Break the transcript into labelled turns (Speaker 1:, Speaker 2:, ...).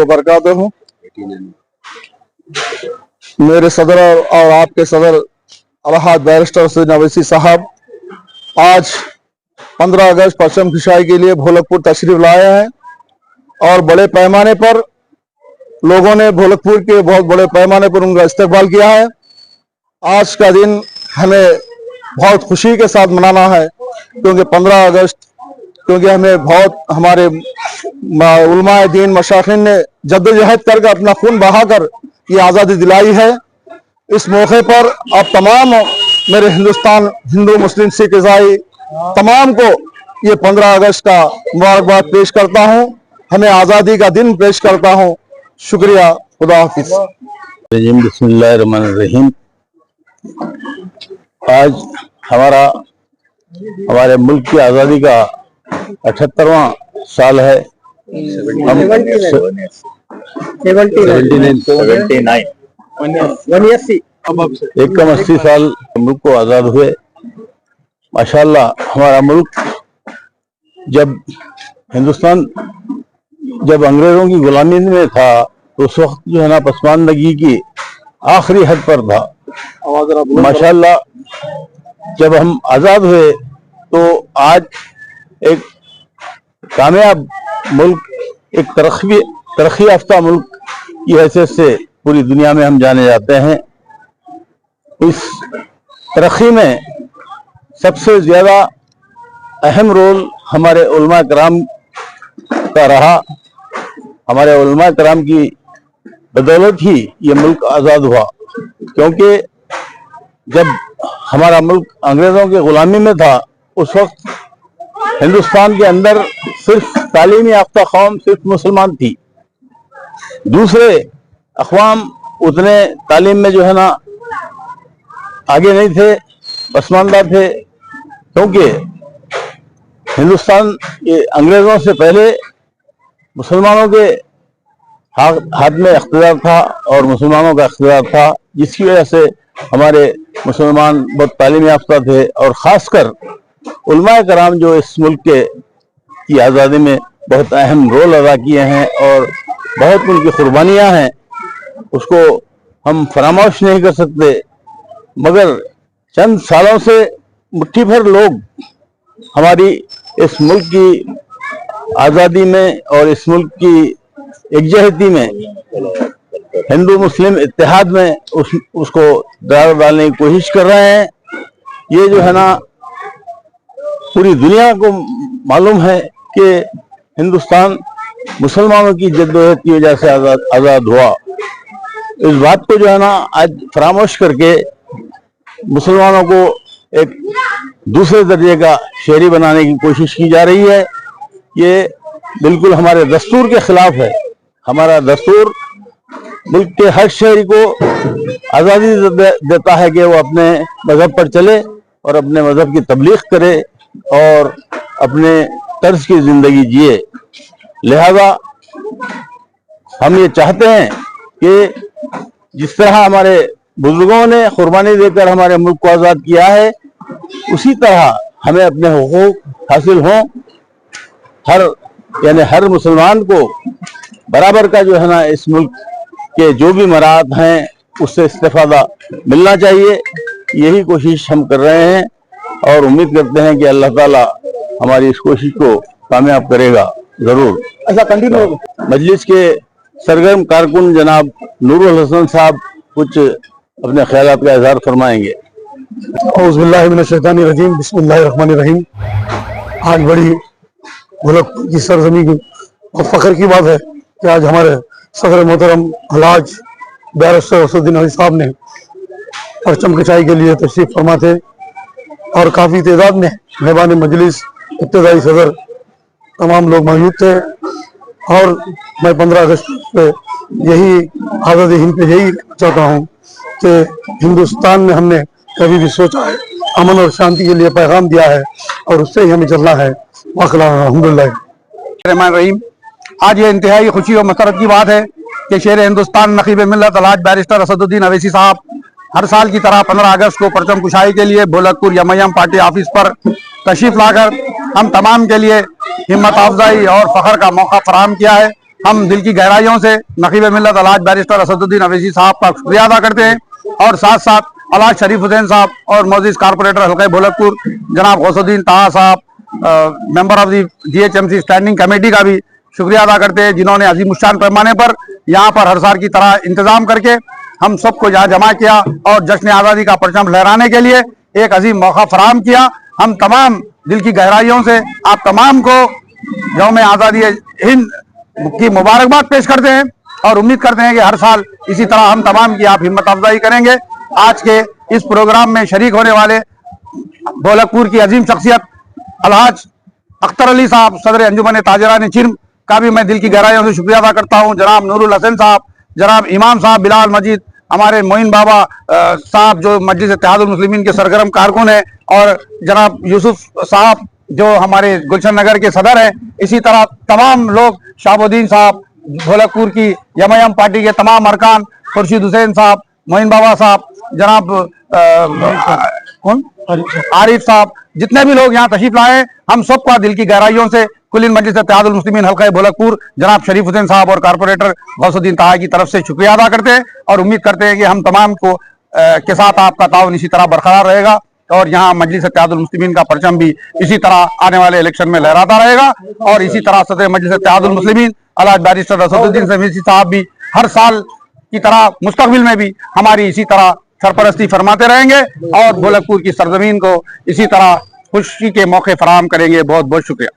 Speaker 1: वबरकातुहू। मेरे सदर और आपके सदर अलहाज बैरिस्टर सैयद अवैसी साहब आज 15 अगस्त परचम कुशाई के लिए भोलकपुर तशरीफ लाए हैं और बड़े पैमाने पर लोगों ने भोलकपुर के बहुत बड़े पैमाने पर उनका इस्तकबाल किया है। आज का दिन हमें बहुत खुशी के साथ मनाना है क्योंकि 15 अगस्त क्योंकि हमें बहुत हमारे उलमाए दीन मशाइखीन ने जद्दोजहद करके अपना खून बहाकर ये आज़ादी दिलाई है। इस मौके पर अब तमाम मेरे हिंदुस्तान हिंदू मुस्लिम सिख ईसाई तमाम को ये 15 अगस्त का मुबारकबाद पेश करता हूँ। हमें आज़ादी का दिन पेश करता हूँ। शुक्रिया। खुदा हाफिज।
Speaker 2: बिस्मिल्लाहिर्रहमानिर्रहीम। आज हमारे मुल्क की आज़ादी का 78वां साल है। 81 साल मुल्क को आज़ाद हुए। माशाअल्लाह हमारा मुल्क जब अंग्रेजों की गुलामी में था तो उस वक्त जो है ना पसमानदगी की आखिरी हद पर था। माशाअल्लाह जब हम आज़ाद हुए तो आज एक कामयाब मुल्क, एक तरक्की याफ्ता मुल्क की हैसियत से पूरी दुनिया में हम जाने जाते हैं। इस तरक्की में सबसे ज्यादा अहम रोल हमारे उलमा कराम का रहा। हमारे उलमा कराम की बदौलत ही ये मुल्क आज़ाद हुआ, क्योंकि जब हमारा मुल्क अंग्रेजों की गुलामी में था उस वक्त हिंदुस्तान के अंदर सिर्फ तालीमी याफ्ता कौम सिर्फ मुसलमान थी। दूसरे अक़वाम उतने तालीम में जो है ना आगे नहीं थे, पसमानदा थे, क्योंकि हिंदुस्तान ये अंग्रेजों से पहले मुसलमानों के हाथ में इख्तियार था और मुसलमानों का इख्तियार था, जिसकी वजह से हमारे मुसलमान बहुत तालीम याफ्ता थे और ख़ासकर उलमाए कराम जो इस मुल्क की आज़ादी में बहुत अहम रोल अदा किए हैं और बहुत उनकी कुर्बानियाँ हैं, उसको हम फरामोश नहीं कर सकते। मगर चंद सालों से मुट्ठी भर लोग हमारी इस मुल्क की आज़ादी में और इस मुल्क की एकजहती में, हिंदू मुस्लिम इत्तेहाद में उसको दरार डालने की कोशिश कर रहे हैं। ये जो है ना पूरी दुनिया को मालूम है कि हिंदुस्तान मुसलमानों की जद्दोजहद की वजह से आज़ाद हुआ। इस बात को जो है ना आज फरामोश करके मुसलमानों को एक दूसरे दर्जे का शहरी बनाने की कोशिश की जा रही है। ये बिल्कुल हमारे दस्तूर के खिलाफ है। हमारा दस्तूर मुल्क के हर शहरी को आज़ादी देता है कि वो अपने मज़हब पर चले और अपने मज़हब की तबलीग करे और अपने तर्ज की ज़िंदगी जिए। लिहाजा हम ये चाहते हैं कि जिस तरह हमारे बुजुर्गों ने कुर्बानी देकर हमारे मुल्क को आज़ाद किया है, उसी तरह हमें अपने हुकूक हासिल हों। हर मुसलमान को बराबर का जो है ना इस मुल्क के जो भी मराहत हैं उससे इस्तेफादा मिलना चाहिए। यही कोशिश हम कर रहे हैं और उम्मीद करते हैं कि अल्लाह ताला हमारी इस कोशिश को कामयाब करेगा जरूर।
Speaker 1: ऐसा कंटिन्यू।
Speaker 2: मजलिस के सरगर्म कारकुन जनाब नूरुल हसन साहब कुछ अपने ख्यालात का इजहार फरमाएंगे।
Speaker 1: औज़ुबिल्लाहिमिनश्शैतानिर्रजीम, बिस्मिल्लाहिर्रहमानिर्रहीम। आज बड़ी भोलकपुर की सरजमी की और फख्र की बात है कि आज हमारे सदर मोहतरम अलहाज बैरिस्टर असदुद्दीन अवैसी साहब ने परचम कचाई के लिए तशरीफ फरमा थे और काफ़ी तादाद में मेहमान मजलिस, इब्तदाई सदर, तमाम लोग मौजूद थे। और मैं 15 अगस्त पे यही आज़ादी हिंद पे यही चाहता हूँ कि हिंदुस्तान में हमने कभी भी सोचा है, अमन और शांति के लिए पैगाम दिया है और उससे ही हमें चलना है।
Speaker 3: रहमान। आज ये इंतहाई खुशी और मसरत की बात है कि शेर हिंदुस्तान नकीब मिल्लत अलहाज बैरिस्टर असदुद्दीन अवैसी साहब हर साल की तरह 15 अगस्त को परचम कुशाई के लिए भोलकपुर यमयम पार्टी ऑफिस पर तशरीफ लाकर हम तमाम के लिए हिम्मत अफजाई और फख्र का मौका फराहम किया है। हम दिल की गहराइयों से नकीब मिल्लत अलहाज बैरिस्टर असदुद्दीन अवैसी साहब का शुक्रिया अदा करते हैं और साथ साथ अलहाज शरीफ हुसैन साहब और मोअज़्ज़िज़ कारपोरेटर हल्का भोलकपुर जनाब गौसुद्दीन ताहा साहब, member of the DHMC standing committee का भी शुक्रिया अदा करते हैं, जिन्होंने अजीमुशान पैमाने पर यहाँ पर हर साल की तरह इंतजाम करके हम सबको यहाँ जमा किया और जश्न आज़ादी का परचम लहराने के लिए एक अजीम मौका फराहम किया। हम तमाम दिल की गहराइयों से आप तमाम को यौम आज़ादी हिंद की मुबारकबाद पेश करते हैं और उम्मीद करते हैं कि हर साल इसी तरह हम तमाम की आप हिम्मत अफजाई करेंगे। आज के इस प्रोग्राम में शरीक होने वाले भोलकपुर की अजीम शख्सियत अलहाज अख्तर अली साहब सदर अंजुमन ताजरान चिर्म का भी मैं दिल की गहराइयों से शुक्रिया अदा करता हूँ। जनाब नूरुल हसन साहब, जनाब इमाम साहब बिलाल मजीद, हमारे मोइन बाबा साहब जो मजलिस इत्तेहादुल मुस्लिमीन के सरगर्म कारकुन हैं, और जनाब यूसुफ साहब जो हमारे गुलशन नगर के सदर हैं। इसी तरह तमाम लोग, शाहबुद्दीन साहब, भोलकपुर की यमयम पार्टी के तमाम अरकान, खुर्शीद हुसैन साहब, मोइन बाबा साहब, जनाब कौन आरिफ साहब, जितने भी लोग यहाँ तशरीफ लाए, हम सबका दिल की गहराइयों से कुल मजलिस इत्तेहादुल मुस्लिमीन हल्का भोलकपुर जनाब शरीफ हुसैन साहब और कारपोरेटर गौसुद्दीन ताहा की तरफ से शुक्रिया अदा करते हैं और उम्मीद करते हैं कि हम तमाम को के साथ आपका ताउन इसी तरह बरकरार रहेगा और यहाँ मजलिस इत्तेहादुल मुस्लिमीन का परचम भी इसी तरह आने वाले इलेक्शन में लहराता रहेगा। और इसी तरह सदर मजलिस इत्तेहादुल मुस्लिमीन अलहाज बैरिस्टर असदुद्दीन अवैसी साहब भी हर साल की तरह मुस्तकबिल में भी हमारी इसी तरह सरपरस्ती फरमाते रहेंगे और भोलकपुर की सरजमीन को इसी तरह खुशी के मौके फराहम करेंगे। बहुत बहुत शुक्रिया।